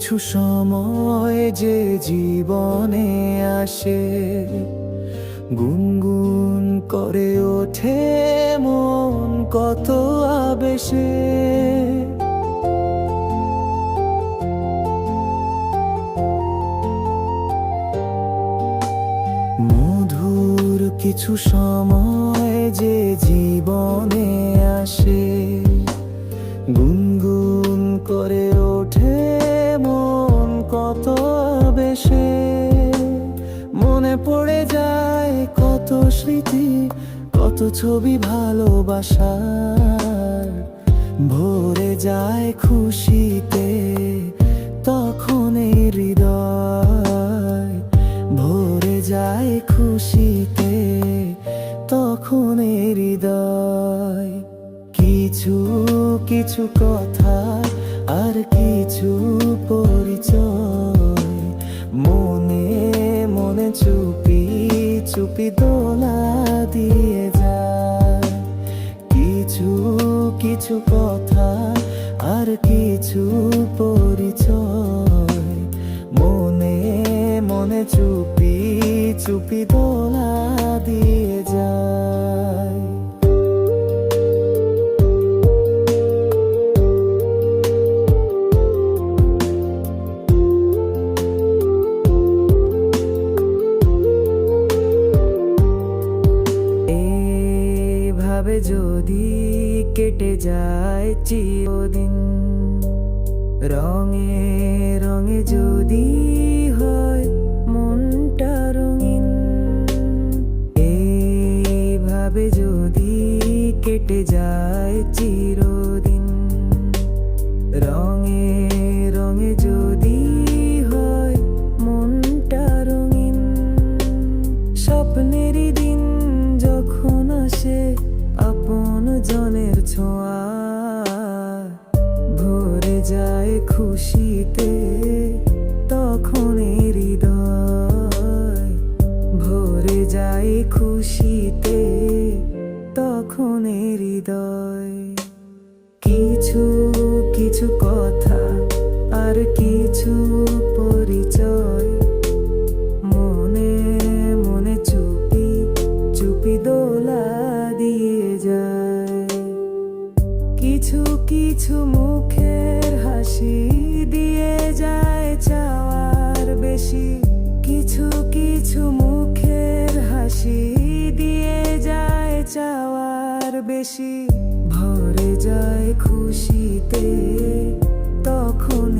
কিছু সময় যে জীবনে আসে, গুনগুন করে ওঠে মন কত আবেশে। মধুর কিছু সময় যে জীবনে আসে, গুনগুন করে ওঠে মন কত আবেশে। মনে পড়ে যায় কত স্মৃতি, কত ছবি ভালোবাসার। ভরে যায় খুশিতে তখন এই হৃদয়, ভরে যায় খুশিতে তখন এই হৃদয়। কিছু কিছু কথা আর কিছু পরিচয়, মনে মনে চুপি চুপি দোলা দিয়ে যায়। কিছু কিছু কথা আর কিছু পরিচয়, মনে মনে চুপি চুপি দোলা দিয়ে যায়। এভাবে যদি কেটে যায় চিরদিন, রঙে রঙে যদি হয় মনটা রঙিন। এইভাবে যদি কেটে যায় চিরদিন, রঙে রঙে যদি হয় মনটা রঙিন। স্বপ্নেরই দিন যখন আসে আপন জনের ছোঁয়া, ভরে যায় খুশিতে তখন এই হৃদয়, ভরে যায় খুশিতে তখন এই হৃদয়। কিছু কিছু কথা আর কিছু পরিচয়, মনে মনে চুপি চুপি দোলা দিয়ে যায়। কিছু কিছু মুখের হাসি দিয়ে যায় চাওয়ার বেশি, কিছু কিছু মুখের হাসি দিয়ে যায় চাওয়ার বেশি। ভরে যায় খুশিতে তখন